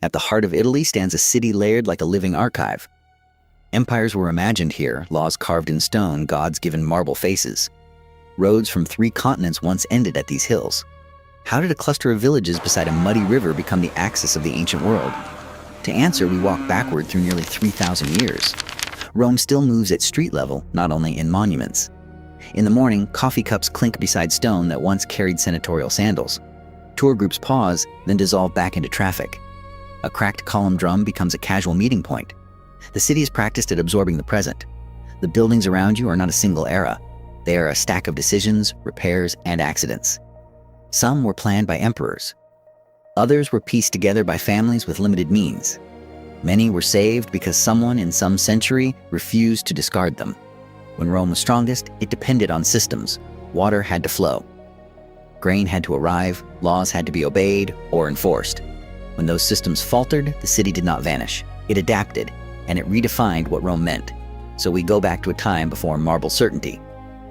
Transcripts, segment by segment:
At the heart of Italy stands a city layered like a living archive. Empires were imagined here, laws carved in stone, gods given marble faces. Roads from 3 continents once ended at these hills. How did a cluster of villages beside a muddy river become the axis of the ancient world? To answer, we walk backward through nearly 3,000 years. Rome still moves at street level, not only in monuments. In the morning, coffee cups clink beside stone that once carried senatorial sandals. Tour groups pause, then dissolve back into traffic. A cracked column drum becomes a casual meeting point. The city is practiced at absorbing the present. The buildings around you are not a single era. They are a stack of decisions, repairs, and accidents. Some were planned by emperors. Others were pieced together by families with limited means. Many were saved because someone in some century refused to discard them. When Rome was strongest, it depended on systems. Water had to flow. Grain had to arrive, laws had to be obeyed or enforced. When those systems faltered, the city did not vanish. It adapted, and it redefined what Rome meant. So we go back to a time before marble certainty.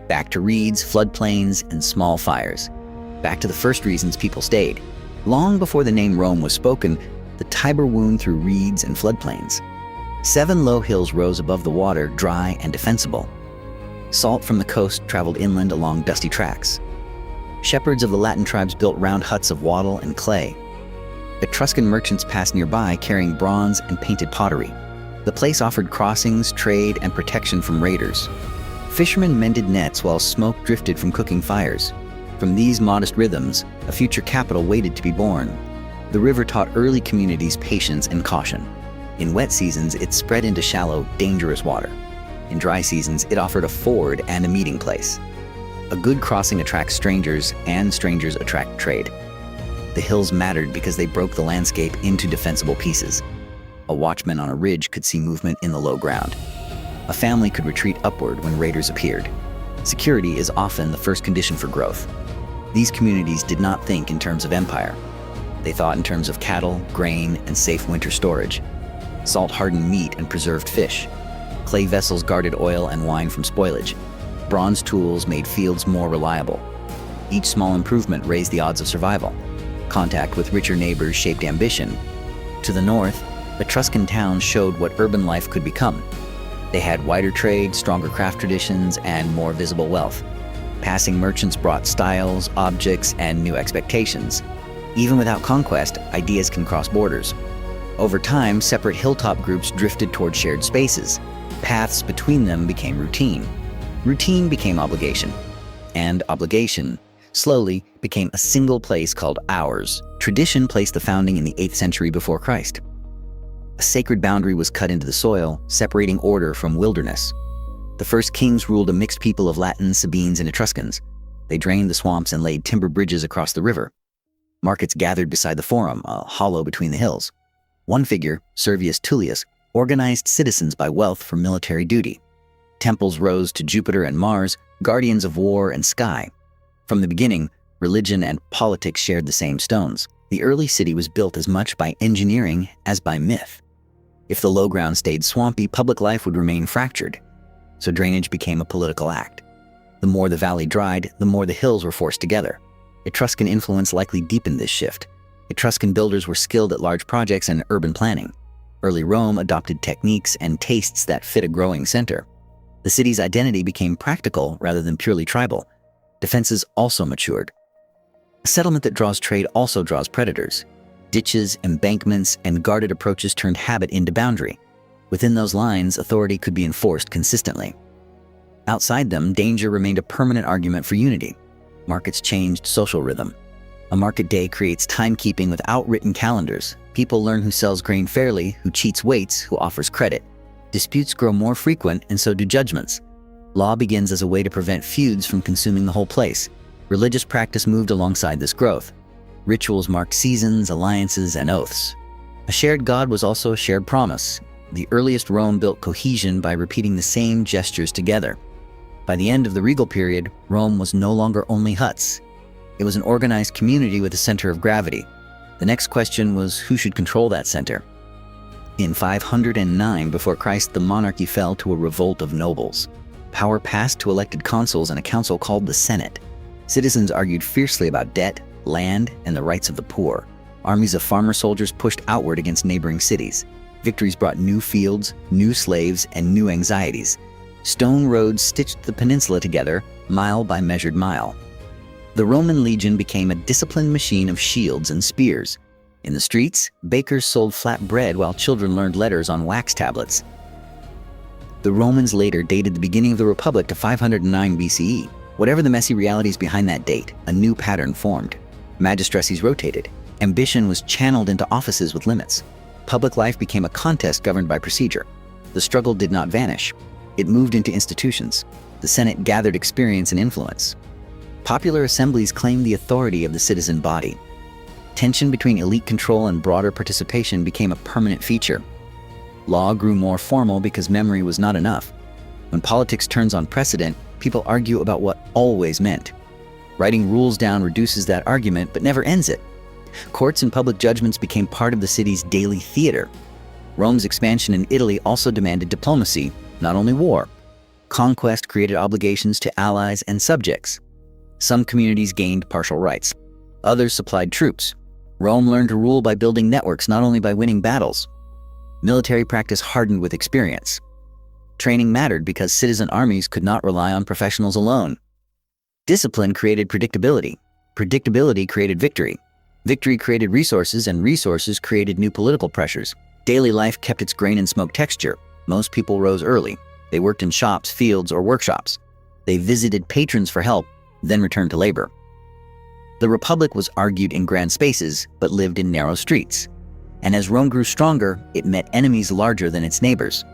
Back to reeds, floodplains, and small fires. Back to the first reasons people stayed. Long before the name Rome was spoken, the Tiber wound through reeds and floodplains. 7 low hills rose above the water, dry and defensible. Salt from the coast traveled inland along dusty tracks. Shepherds of the Latin tribes built round huts of wattle and clay. Etruscan merchants passed nearby carrying bronze and painted pottery. The place offered crossings, trade, and protection from raiders. Fishermen mended nets while smoke drifted from cooking fires. From these modest rhythms, a future capital waited to be born. The river taught early communities patience and caution. In wet seasons, it spread into shallow, dangerous water. In dry seasons, it offered a ford and a meeting place. A good crossing attracts strangers, and strangers attract trade. The hills mattered because they broke the landscape into defensible pieces. A watchman on a ridge could see movement in the low ground. A family could retreat upward when raiders appeared. Security is often the first condition for growth. These communities did not think in terms of empire. They thought in terms of cattle, grain, and safe winter storage. Salt-hardened meat and preserved fish. Clay vessels guarded oil and wine from spoilage. Bronze tools made fields more reliable. Each small improvement raised the odds of survival. Contact with richer neighbors shaped ambition. To the north, Etruscan towns showed what urban life could become. They had wider trade, stronger craft traditions, and more visible wealth. Passing merchants brought styles, objects, and new expectations. Even without conquest, ideas can cross borders. Over time, separate hilltop groups drifted toward shared spaces. Paths between them became routine. Routine became obligation. And obligation, slowly, became a single place called ours. Tradition placed the founding in the 8th century before Christ. A sacred boundary was cut into the soil, separating order from wilderness. The first kings ruled a mixed people of Latins, Sabines, and Etruscans. They drained the swamps and laid timber bridges across the river. Markets gathered beside the Forum, a hollow between the hills. One figure, Servius Tullius, organized citizens by wealth for military duty. Temples rose to Jupiter and Mars, guardians of war and sky. From the beginning, religion and politics shared the same stones. The early city was built as much by engineering as by myth. If the low ground stayed swampy, public life would remain fractured. So drainage became a political act. The more the valley dried, the more the hills were forced together. Etruscan influence likely deepened this shift. Etruscan builders were skilled at large projects and urban planning. Early Rome adopted techniques and tastes that fit a growing center. The city's identity became practical rather than purely tribal. Defenses also matured. A settlement that draws trade also draws predators. Ditches, embankments, and guarded approaches turned habit into boundary. Within those lines, authority could be enforced consistently. Outside them, danger remained a permanent argument for unity. Markets changed social rhythm. A market day creates timekeeping without written calendars. People learn who sells grain fairly, who cheats weights, who offers credit. Disputes grow more frequent, and so do judgments. Law begins as a way to prevent feuds from consuming the whole place. Religious practice moved alongside this growth. Rituals marked seasons, alliances, and oaths. A shared god was also a shared promise. The earliest Rome built cohesion by repeating the same gestures together. By the end of the regal period, Rome was no longer only huts. It was an organized community with a center of gravity. The next question was who should control that center. In 509 before Christ, the monarchy fell to a revolt of nobles. Power passed to elected consuls and a council called the Senate. Citizens argued fiercely about debt, land, and the rights of the poor. Armies of farmer soldiers pushed outward against neighboring cities. Victories brought new fields, new slaves, and new anxieties. Stone roads stitched the peninsula together, mile by measured mile. The Roman legion became a disciplined machine of shields and spears. In the streets, bakers sold flat bread while children learned letters on wax tablets. The Romans later dated the beginning of the Republic to 509 BCE. Whatever the messy realities behind that date, a new pattern formed. Magistracies rotated. Ambition was channeled into offices with limits. Public life became a contest governed by procedure. The struggle did not vanish. It moved into institutions. The Senate gathered experience and influence. Popular assemblies claimed the authority of the citizen body. Tension between elite control and broader participation became a permanent feature. Law grew more formal because memory was not enough. When politics turns on precedent, people argue about what always meant. Writing rules down reduces that argument but never ends it. Courts and public judgments became part of the city's daily theater. Rome's expansion in Italy also demanded diplomacy, not only war. Conquest created obligations to allies and subjects. Some communities gained partial rights. Others supplied troops. Rome learned to rule by building networks, not only by winning battles. Military practice hardened with experience. Training mattered because citizen armies could not rely on professionals alone. Discipline created predictability. Predictability created victory. Victory created resources, and resources created new political pressures. Daily life kept its grain and smoke texture. Most people rose early. They worked in shops, fields, or workshops. They visited patrons for help, then returned to labor. The Republic was argued in grand spaces, but lived in narrow streets. And as Rome grew stronger, it met enemies larger than its neighbors.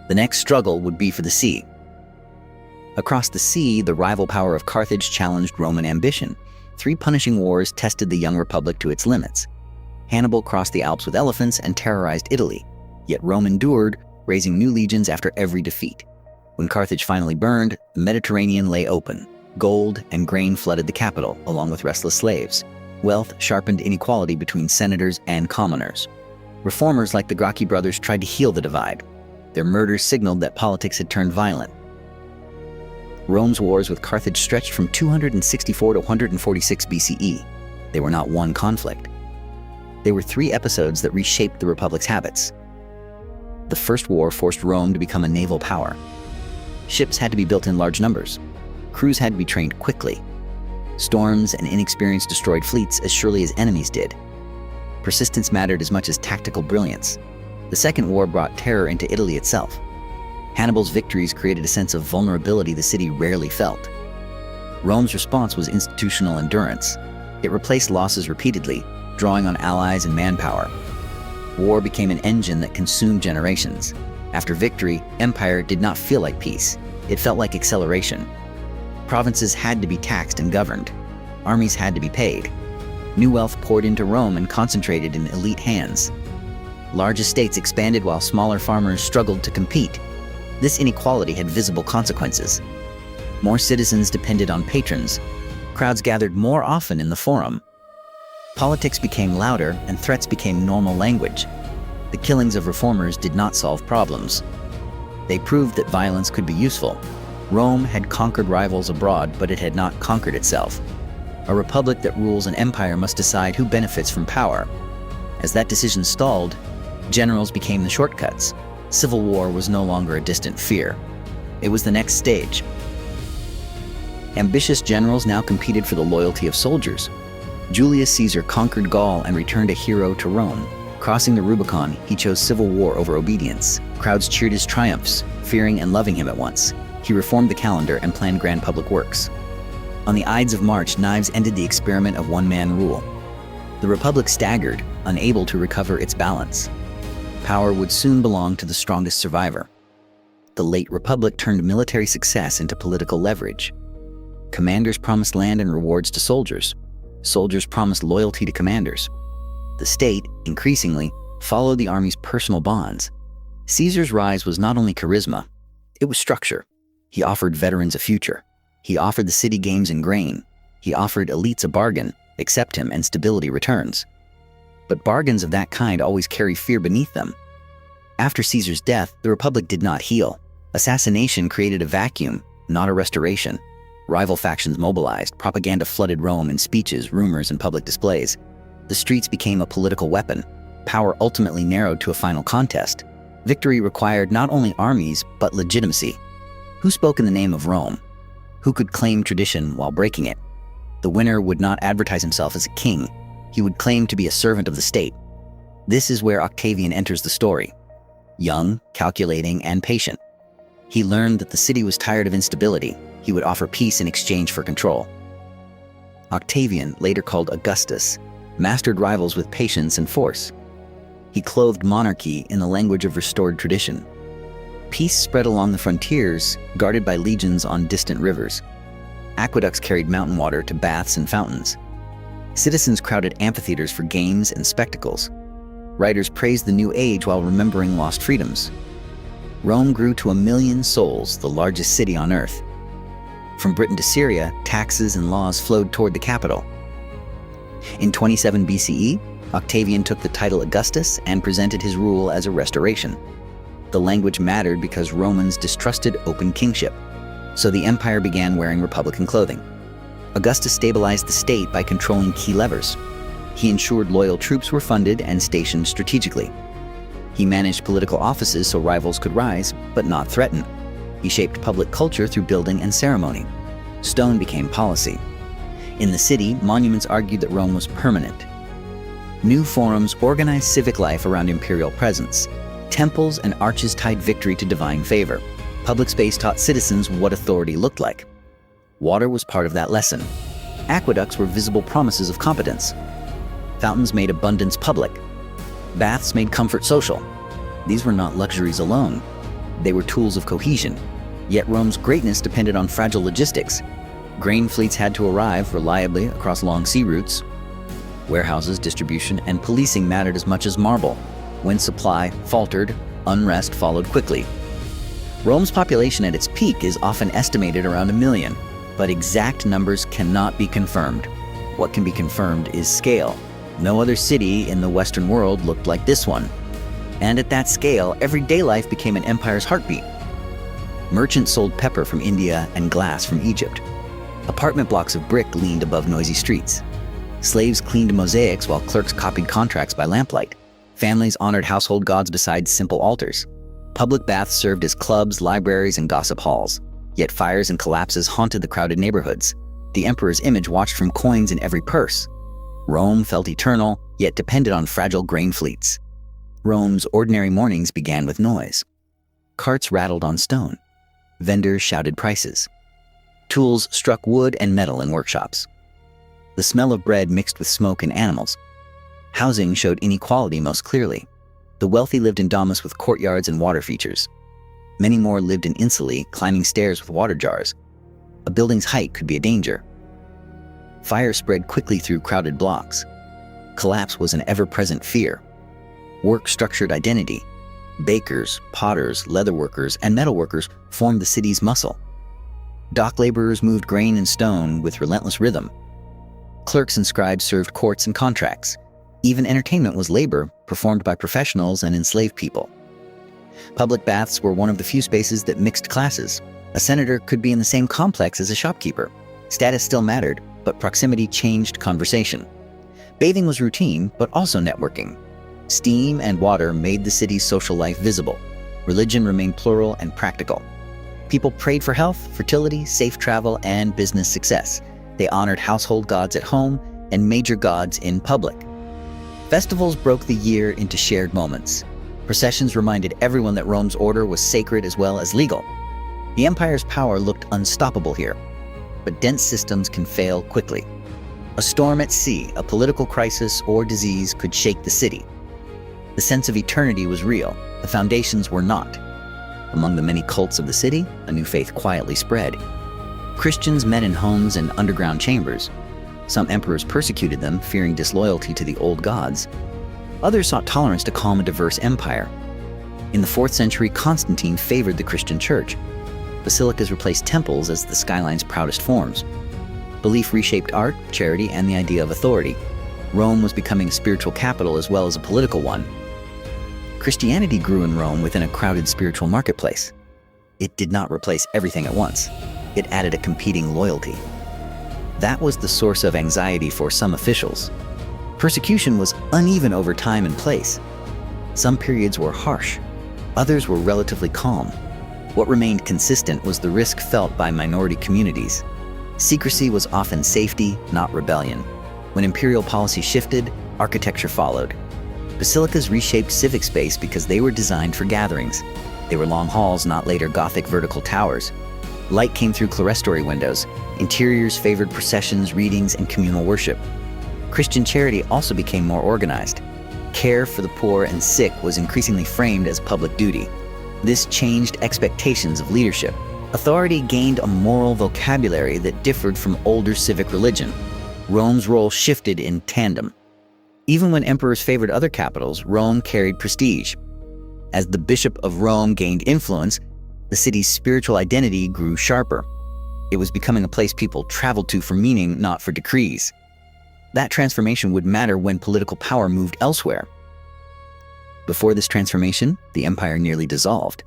The next struggle would be for the sea. Across the sea, the rival power of Carthage challenged Roman ambition. 3 punishing wars tested the young republic to its limits. Hannibal crossed the Alps with elephants and terrorized Italy. Yet Rome endured, raising new legions after every defeat. When Carthage finally burned, the Mediterranean lay open. Gold and grain flooded the capital, along with restless slaves. Wealth sharpened inequality between senators and commoners. Reformers like the Gracchi brothers tried to heal the divide. Their murders signaled that politics had turned violent. Rome's wars with Carthage stretched from 264 to 146 BCE. They were not one conflict. They were 3 episodes that reshaped the Republic's habits. The First War forced Rome to become a naval power. Ships had to be built in large numbers. Crews had to be trained quickly. Storms and inexperience destroyed fleets as surely as enemies did. Persistence mattered as much as tactical brilliance. The Second War brought terror into Italy itself. Hannibal's victories created a sense of vulnerability the city rarely felt. Rome's response was institutional endurance. It replaced losses repeatedly, drawing on allies and manpower. War became an engine that consumed generations. After victory, empire did not feel like peace. It felt like acceleration. Provinces had to be taxed and governed. Armies had to be paid. New wealth poured into Rome and concentrated in elite hands. Large estates expanded while smaller farmers struggled to compete. This inequality had visible consequences. More citizens depended on patrons. Crowds gathered more often in the forum. Politics became louder and threats became normal language. The killings of reformers did not solve problems. They proved that violence could be useful. Rome had conquered rivals abroad, but it had not conquered itself. A republic that rules an empire must decide who benefits from power. As that decision stalled, generals became the shortcuts. Civil war was no longer a distant fear. It was the next stage. Ambitious generals now competed for the loyalty of soldiers. Julius Caesar conquered Gaul and returned a hero to Rome. Crossing the Rubicon, he chose civil war over obedience. Crowds cheered his triumphs, fearing and loving him at once. He reformed the calendar and planned grand public works. On the Ides of March, knives ended the experiment of one-man rule. The Republic staggered, unable to recover its balance. Power would soon belong to the strongest survivor. The late Republic turned military success into political leverage. Commanders promised land and rewards to soldiers. Soldiers promised loyalty to commanders. The state, increasingly, followed the army's personal bonds. Caesar's rise was not only charisma, it was structure. He offered veterans a future. He offered the city games and grain. He offered elites a bargain, accept him and stability returns. But bargains of that kind always carry fear beneath them. After Caesar's death, the Republic did not heal. Assassination created a vacuum, not a restoration. Rival factions mobilized, propaganda flooded Rome in speeches, rumors, and public displays. The The streets became a political weapon. Power ultimately narrowed to a final contest. Victory required not only armies, but legitimacy. Who spoke in the name of Rome? Who could claim tradition while breaking it? The winner would not advertise himself as a king. He would claim to be a servant of the state. This is where Octavian enters the story. Young, calculating, and patient. He learned that the city was tired of instability. He would offer peace in exchange for control. Octavian, later called Augustus, mastered rivals with patience and force. He clothed monarchy in the language of restored tradition. Peace spread along the frontiers, guarded by legions on distant rivers. Aqueducts carried mountain water to baths and fountains. Citizens crowded amphitheaters for games and spectacles. Writers praised the new age while remembering lost freedoms. Rome grew to 1 million souls, the largest city on earth. From Britain to Syria, taxes and laws flowed toward the capital. In 27 BCE, Octavian took the title Augustus and presented his rule as a restoration. The language mattered because Romans distrusted open kingship, so the empire began wearing republican clothing. Augustus stabilized the state by controlling key levers. He ensured loyal troops were funded and stationed strategically. He managed political offices so rivals could rise, but not threaten. He shaped public culture through building and ceremony. Stone became policy. In the city, monuments argued that Rome was permanent. New forums organized civic life around imperial presence. Temples and arches tied victory to divine favor. Public space taught citizens what authority looked like. Water was part of that lesson. Aqueducts were visible promises of competence. Fountains made abundance public. Baths made comfort social. These were not luxuries alone. They were tools of cohesion. Yet Rome's greatness depended on fragile logistics. Grain fleets had to arrive reliably across long sea routes. Warehouses, distribution, and policing mattered as much as marble. When supply faltered, unrest followed quickly. Rome's population at its peak is often estimated around 1 million, but exact numbers cannot be confirmed. What can be confirmed is scale. No other city in the Western world looked like this one. And at that scale, everyday life became an empire's heartbeat. Merchants sold pepper from India and glass from Egypt. Apartment blocks of brick leaned above noisy streets. Slaves cleaned mosaics while clerks copied contracts by lamplight. Families honored household gods beside simple altars. Public baths served as clubs, libraries, and gossip halls. Yet fires and collapses haunted the crowded neighborhoods. The emperor's image watched from coins in every purse. Rome felt eternal, yet depended on fragile grain fleets. Rome's ordinary mornings began with noise. Carts rattled on stone. Vendors shouted prices. Tools struck wood and metal in workshops. The smell of bread mixed with smoke and animals. Housing showed inequality most clearly. The wealthy lived in domus with courtyards and water features. Many more lived in insulae, climbing stairs with water jars. A building's height could be a danger. Fire spread quickly through crowded blocks. Collapse was an ever-present fear. Work structured identity. Bakers, potters, leatherworkers, and metalworkers formed the city's muscle. Dock laborers moved grain and stone with relentless rhythm. Clerks and scribes served courts and contracts. Even entertainment was labor, performed by professionals and enslaved people. Public baths were one of the few spaces that mixed classes. A senator could be in the same complex as a shopkeeper. Status still mattered, but proximity changed conversation. Bathing was routine, but also networking. Steam and water made the city's social life visible. Religion remained plural and practical. People prayed for health, fertility, safe travel, and business success. They honored household gods at home and major gods in public. Festivals broke the year into shared moments. Processions reminded everyone that Rome's order was sacred as well as legal. The empire's power looked unstoppable here, but dense systems can fail quickly. A storm at sea, a political crisis, or disease could shake the city. The sense of eternity was real, the foundations were not. Among the many cults of the city, a new faith quietly spread. Christians met in homes and underground chambers. Some emperors persecuted them, fearing disloyalty to the old gods. Others sought tolerance to calm a diverse empire. In the 4th century, Constantine favored the Christian church. Basilicas replaced temples as the skyline's proudest forms. Belief reshaped art, charity, and the idea of authority. Rome was becoming a spiritual capital as well as a political one. Christianity grew in Rome within a crowded spiritual marketplace. It did not replace everything at once. It added a competing loyalty. That was the source of anxiety for some officials. Persecution was uneven over time and place. Some periods were harsh, others were relatively calm. What remained consistent was the risk felt by minority communities. Secrecy was often safety, not rebellion. When imperial policy shifted, architecture followed. Basilicas reshaped civic space because they were designed for gatherings. They were long halls, not later Gothic vertical towers. Light came through clerestory windows. Interiors favored processions, readings, and communal worship. Christian charity also became more organized. Care for the poor and sick was increasingly framed as public duty. This changed expectations of leadership. Authority gained a moral vocabulary that differed from older civic religion. Rome's role shifted in tandem. Even when emperors favored other capitals, Rome carried prestige. As the Bishop of Rome gained influence, the city's spiritual identity grew sharper. It was becoming a place people traveled to for meaning, not for decrees. That transformation would matter when political power moved elsewhere. Before this transformation, the empire nearly dissolved.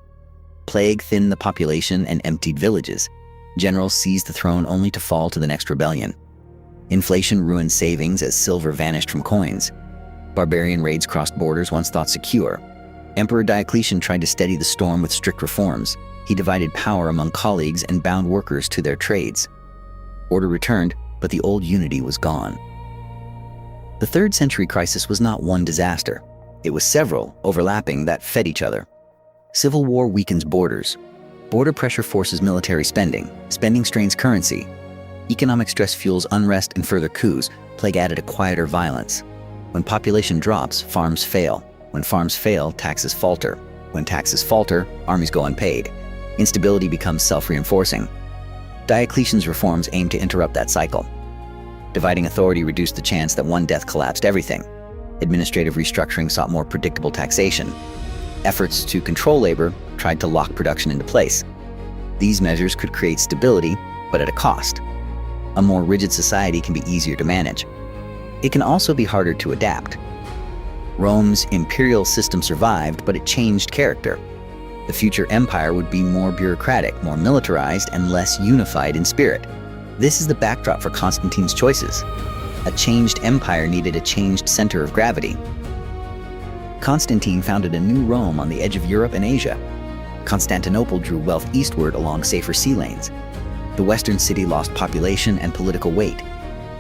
Plague thinned the population and emptied villages. Generals seized the throne only to fall to the next rebellion. Inflation ruined savings as silver vanished from coins. Barbarian raids crossed borders once thought secure. Emperor Diocletian tried to steady the storm with strict reforms. He divided power among colleagues and bound workers to their trades. Order returned, but the old unity was gone. The 3rd century crisis was not one disaster. It was several, overlapping, that fed each other. Civil war weakens borders. Border pressure forces military spending. Spending strains currency. Economic stress fuels unrest and further coups. Plague added a quieter violence. When population drops, farms fail. When farms fail, taxes falter. When taxes falter, armies go unpaid. Instability becomes self-reinforcing. Diocletian's reforms aimed to interrupt that cycle. Dividing authority reduced the chance that one death collapsed everything. Administrative restructuring sought more predictable taxation. Efforts to control labor tried to lock production into place. These measures could create stability, but at a cost. A more rigid society can be easier to manage. It can also be harder to adapt. Rome's imperial system survived, but it changed character. The future empire would be more bureaucratic, more militarized, and less unified in spirit. This is the backdrop for Constantine's choices. A changed empire needed a changed center of gravity. Constantine founded a new Rome on the edge of Europe and Asia. Constantinople drew wealth eastward along safer sea lanes. The western city lost population and political weight.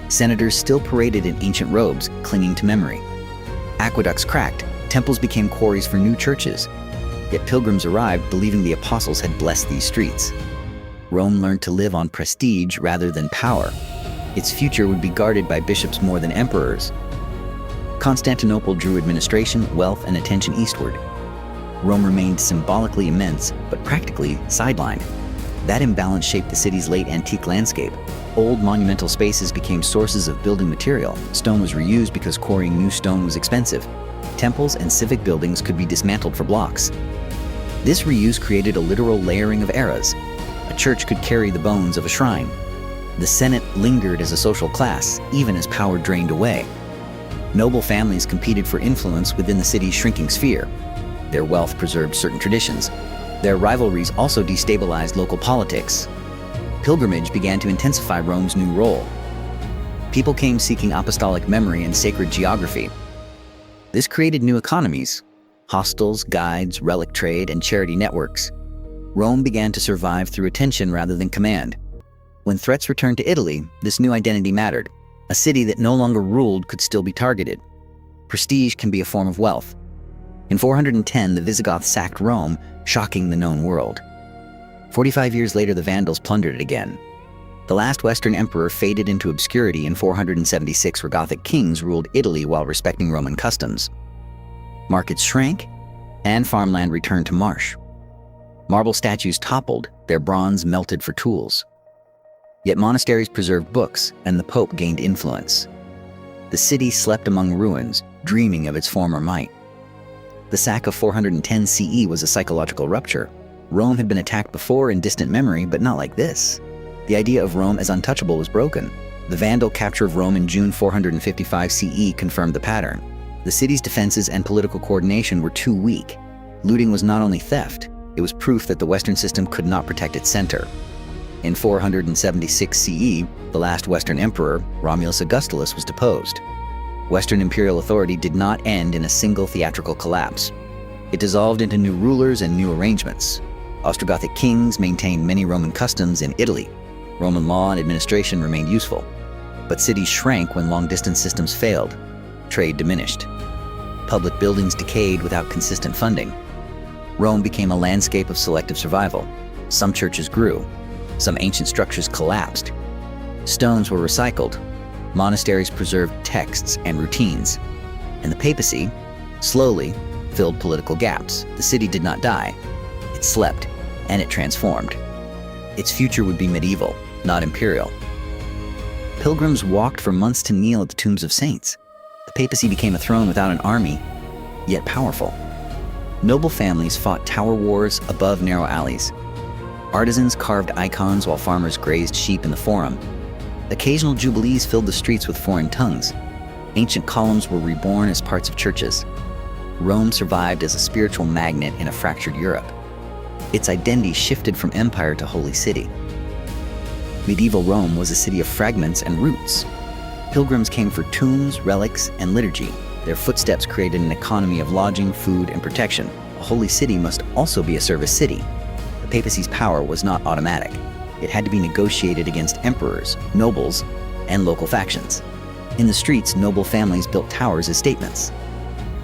Senators still paraded in ancient robes, clinging to memory. Aqueducts cracked, temples became quarries for new churches. Yet pilgrims arrived believing the apostles had blessed these streets. Rome learned to live on prestige rather than power. Its future would be guarded by bishops more than emperors. Constantinople drew administration, wealth, and attention eastward. Rome remained symbolically immense, but practically sidelined. That imbalance shaped the city's late antique landscape. Old monumental spaces became sources of building material. Stone was reused because quarrying new stone was expensive. Temples and civic buildings could be dismantled for blocks. This reuse created a literal layering of eras. A church could carry the bones of a shrine. The Senate lingered as a social class, even as power drained away. Noble families competed for influence within the city's shrinking sphere. Their wealth preserved certain traditions. Their rivalries also destabilized local politics. Pilgrimage began to intensify Rome's new role. People came seeking apostolic memory and sacred geography. This created new economies: hostels, guides, relic trade, and charity networks. Rome began to survive through attention rather than command. When threats returned to Italy, this new identity mattered. A city that no longer ruled could still be targeted. Prestige can be a form of wealth. In 410, the Visigoths sacked Rome, shocking the known world. 45 years later, the Vandals plundered it again. The last Western emperor faded into obscurity in 476, where Gothic kings ruled Italy while respecting Roman customs. Markets shrank, and farmland returned to marsh. Marble statues toppled, their bronze melted for tools. Yet monasteries preserved books, and the Pope gained influence. The city slept among ruins, dreaming of its former might. The sack of 410 CE was a psychological rupture. Rome had been attacked before in distant memory, but not like this. The idea of Rome as untouchable was broken. The Vandal capture of Rome in June 455 CE confirmed the pattern. The city's defenses and political coordination were too weak. Looting was not only theft, it was proof that the Western system could not protect its center. In 476 CE, the last Western emperor, Romulus Augustulus, was deposed. Western imperial authority did not end in a single theatrical collapse. It dissolved into new rulers and new arrangements. Ostrogothic kings maintained many Roman customs in Italy. Roman law and administration remained useful. But cities shrank when long-distance systems failed. Trade diminished. Public buildings decayed without consistent funding. Rome became a landscape of selective survival. Some churches grew. Some ancient structures collapsed. Stones were recycled. Monasteries preserved texts and routines. And the papacy, slowly, filled political gaps. The city did not die. It slept, and it transformed. Its future would be medieval, not imperial. Pilgrims walked for months to kneel at the tombs of saints. The papacy became a throne without an army, yet powerful. Noble families fought tower wars above narrow alleys. Artisans carved icons while farmers grazed sheep in the forum. Occasional jubilees filled the streets with foreign tongues. Ancient columns were reborn as parts of churches. Rome survived as a spiritual magnet in a fractured Europe. Its identity shifted from empire to holy city. Medieval Rome was a city of fragments and roots. Pilgrims came for tombs, relics, and liturgy. Their footsteps created an economy of lodging, food, and protection. A holy city must also be a service city. The papacy's power was not automatic. It had to be negotiated against emperors, nobles, and local factions. In the streets, noble families built towers as statements.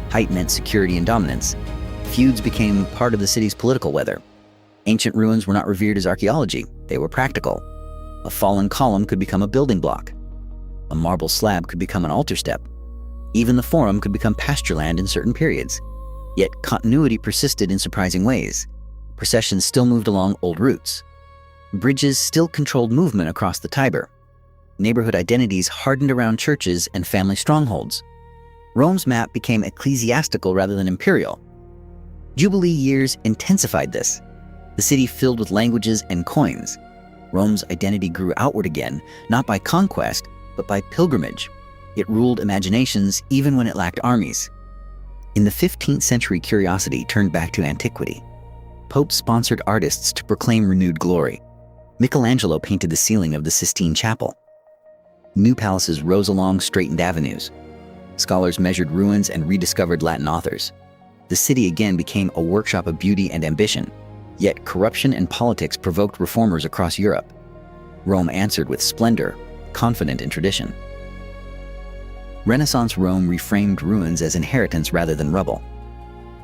Height meant security and dominance. Feuds became part of the city's political weather. Ancient ruins were not revered as archaeology. They were practical. A fallen column could become a building block. A marble slab could become an altar step. Even the forum could become pasture land in certain periods. Yet continuity persisted in surprising ways. Processions still moved along old routes. Bridges still controlled movement across the Tiber. Neighborhood identities hardened around churches and family strongholds. Rome's map became ecclesiastical rather than imperial. Jubilee years intensified this. The city filled with languages and coins. Rome's identity grew outward again, not by conquest, but by pilgrimage. It ruled imaginations even when it lacked armies. In the 15th century, curiosity turned back to antiquity. Popes sponsored artists to proclaim renewed glory. Michelangelo painted the ceiling of the Sistine Chapel. New palaces rose along straightened avenues. Scholars measured ruins and rediscovered Latin authors. The city again became a workshop of beauty and ambition. Yet corruption and politics provoked reformers across Europe. Rome answered with splendor, confident in tradition. Renaissance Rome reframed ruins as inheritance rather than rubble.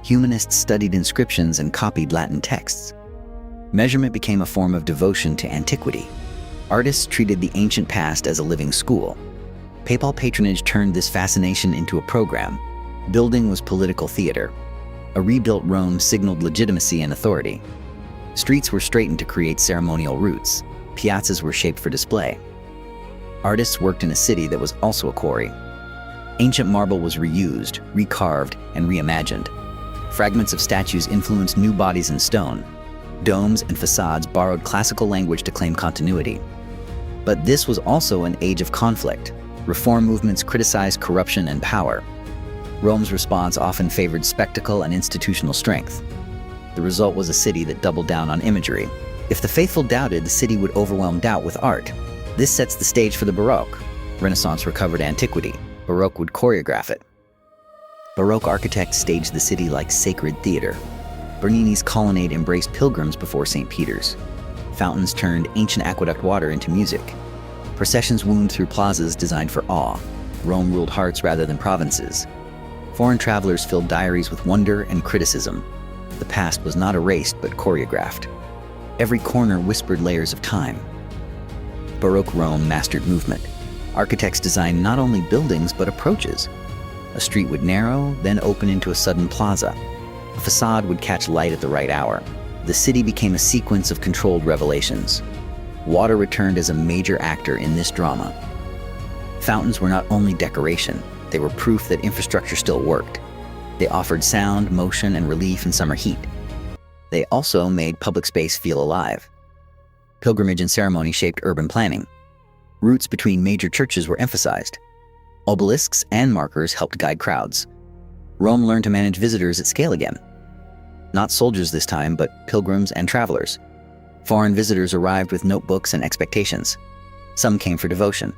Humanists studied inscriptions and copied Latin texts. Measurement became a form of devotion to antiquity. Artists treated the ancient past as a living school. Papal patronage turned this fascination into a program. Building was political theater. A rebuilt Rome signaled legitimacy and authority. Streets were straightened to create ceremonial routes. Piazzas were shaped for display. Artists worked in a city that was also a quarry. Ancient marble was reused, recarved, and reimagined. Fragments of statues influenced new bodies in stone. Domes and facades borrowed classical language to claim continuity. But this was also an age of conflict. Reform movements criticized corruption and power. Rome's response often favored spectacle and institutional strength. The result was a city that doubled down on imagery. If the faithful doubted, the city would overwhelm doubt with art. This sets the stage for the Baroque. Renaissance recovered antiquity. Baroque would choreograph it. Baroque architects staged the city like sacred theater. Bernini's colonnade embraced pilgrims before St. Peter's. Fountains turned ancient aqueduct water into music. Processions wound through plazas designed for awe. Rome ruled hearts rather than provinces. Foreign travelers filled diaries with wonder and criticism. The past was not erased but choreographed. Every corner whispered layers of time. Baroque Rome mastered movement. Architects designed not only buildings but approaches. A street would narrow, then open into a sudden plaza. A facade would catch light at the right hour. The city became a sequence of controlled revelations. Water returned as a major actor in this drama. Fountains were not only decoration, they were proof that infrastructure still worked. They offered sound, motion, and relief in summer heat. They also made public space feel alive. Pilgrimage and ceremony shaped urban planning. Routes between major churches were emphasized. Obelisks and markers helped guide crowds. Rome learned to manage visitors at scale again. Not soldiers this time, but pilgrims and travelers. Foreign visitors arrived with notebooks and expectations. Some came for devotion.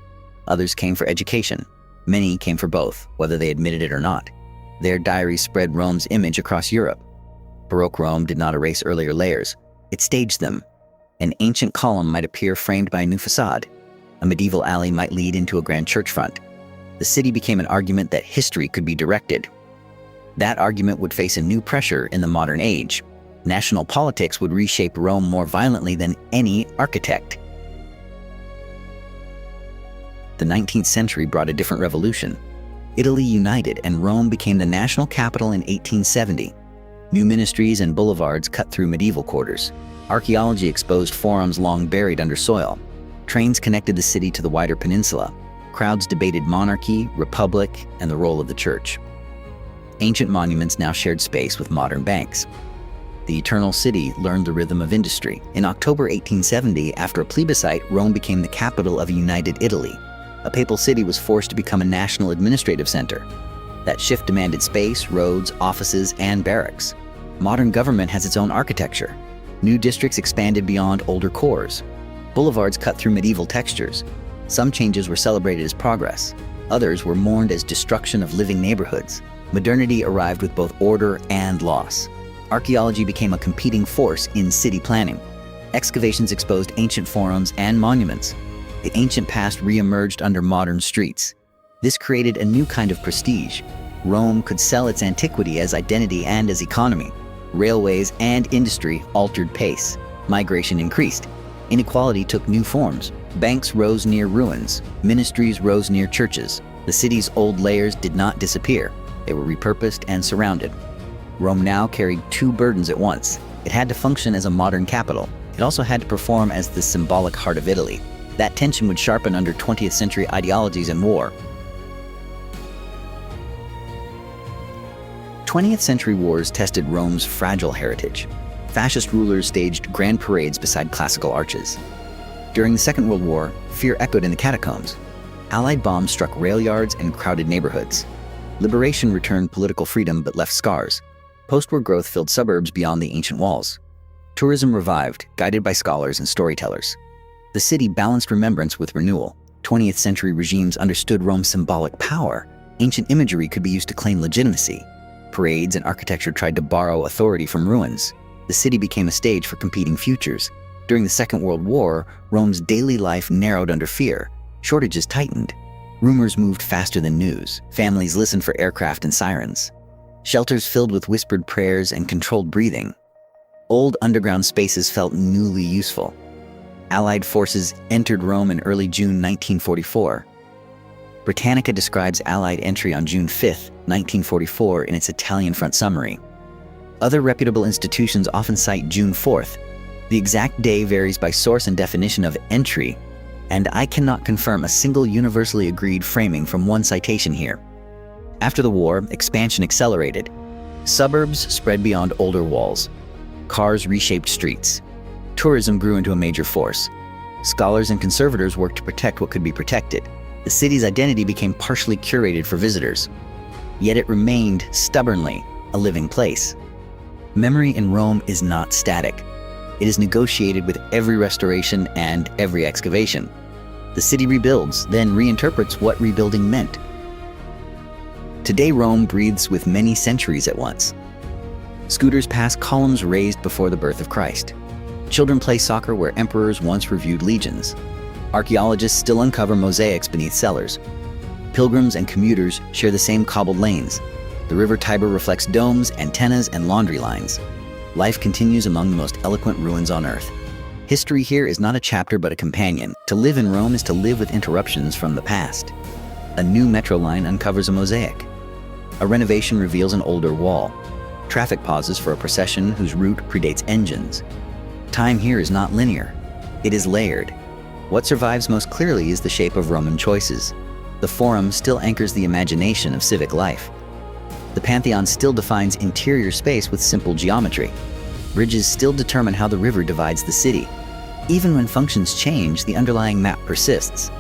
Others came for education. Many came for both, whether they admitted it or not. Their diaries spread Rome's image across Europe. Baroque Rome did not erase earlier layers. It staged them. An ancient column might appear framed by a new facade. A medieval alley might lead into a grand church front. The city became an argument that history could be directed. That argument would face a new pressure in the modern age. National politics would reshape Rome more violently than any architect. The 19th century brought a different revolution. Italy united and Rome became the national capital in 1870. New ministries and boulevards cut through medieval quarters. Archaeology exposed forums long buried under soil. Trains connected the city to the wider peninsula. Crowds debated monarchy, republic, and the role of the church. Ancient monuments now shared space with modern banks. The Eternal City learned the rhythm of industry. In October 1870, after a plebiscite, Rome became the capital of a united Italy. A papal city was forced to become a national administrative center. That shift demanded space, roads, offices, and barracks. Modern government has its own architecture. New districts expanded beyond older cores. Boulevards cut through medieval textures. Some changes were celebrated as progress. Others were mourned as destruction of living neighborhoods. Modernity arrived with both order and loss. Archaeology became a competing force in city planning. Excavations exposed ancient forums and monuments. The ancient past re-emerged under modern streets. This created a new kind of prestige. Rome could sell its antiquity as identity and as economy. Railways and industry altered pace. Migration increased. Inequality took new forms. Banks rose near ruins. Ministries rose near churches. The city's old layers did not disappear. They were repurposed and surrounded. Rome now carried two burdens at once. It had to function as a modern capital. It also had to perform as the symbolic heart of Italy. That tension would sharpen under 20th century ideologies and war. 20th century wars tested Rome's fragile heritage. Fascist rulers staged grand parades beside classical arches. During the Second World War, fear echoed in the catacombs. Allied bombs struck rail yards and crowded neighborhoods. Liberation returned political freedom but left scars. Post-war growth filled suburbs beyond the ancient walls. Tourism revived, guided by scholars and storytellers. The city balanced remembrance with renewal. 20th century regimes understood Rome's symbolic power. Ancient imagery could be used to claim legitimacy. Parades and architecture tried to borrow authority from ruins. The city became a stage for competing futures. During the Second World War, Rome's daily life narrowed under fear. Shortages tightened. Rumors moved faster than news. Families listened for aircraft and sirens. Shelters filled with whispered prayers and controlled breathing. Old underground spaces felt newly useful. Allied forces entered Rome in early June 1944. Britannica describes Allied entry on June 5, 1944 in its Italian front summary. Other reputable institutions often cite June 4th. The exact day varies by source and definition of entry, and I cannot confirm a single universally agreed framing from one citation here. After the war, expansion accelerated. Suburbs spread beyond older walls. Cars reshaped streets. Tourism grew into a major force. Scholars and conservators worked to protect what could be protected. The city's identity became partially curated for visitors. Yet it remained, stubbornly, a living place. Memory in Rome is not static. It is negotiated with every restoration and every excavation. The city rebuilds, then reinterprets what rebuilding meant. Today, Rome breathes with many centuries at once. Scooters pass columns raised before the birth of Christ. Children play soccer where emperors once reviewed legions. Archaeologists still uncover mosaics beneath cellars. Pilgrims and commuters share the same cobbled lanes. The river Tiber reflects domes, antennas, and laundry lines. Life continues among the most eloquent ruins on Earth. History here is not a chapter but a companion. To live in Rome is to live with interruptions from the past. A new metro line uncovers a mosaic. A renovation reveals an older wall. Traffic pauses for a procession whose route predates engines. Time here is not linear. It is layered. What survives most clearly is the shape of Roman choices. The Forum still anchors the imagination of civic life. The Pantheon still defines interior space with simple geometry. Bridges still determine how the river divides the city. Even when functions change, the underlying map persists.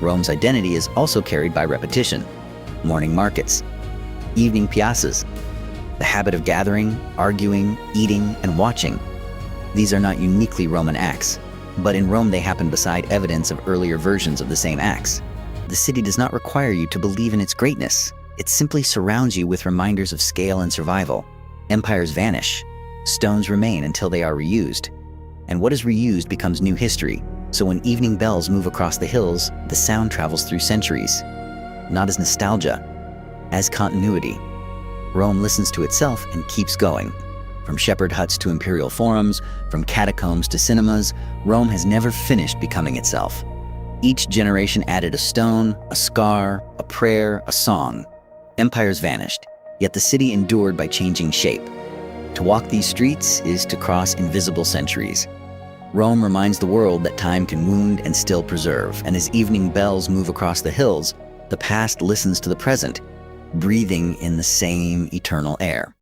Rome's identity is also carried by repetition. Morning markets, evening piazzas, the habit of gathering, arguing, eating, and watching. These are not uniquely Roman acts, but in Rome they happen beside evidence of earlier versions of the same acts. The city does not require you to believe in its greatness. It simply surrounds you with reminders of scale and survival. Empires vanish. Stones remain until they are reused. And what is reused becomes new history. So when evening bells move across the hills, the sound travels through centuries. Not as nostalgia, as continuity. Rome listens to itself and keeps going. From shepherd huts to imperial forums, from catacombs to cinemas, Rome has never finished becoming itself. Each generation added a stone, a scar, a prayer, a song. Empires vanished, yet the city endured by changing shape. To walk these streets is to cross invisible centuries. Rome reminds the world that time can wound and still preserve, and as evening bells move across the hills, the past listens to the present, breathing in the same eternal air.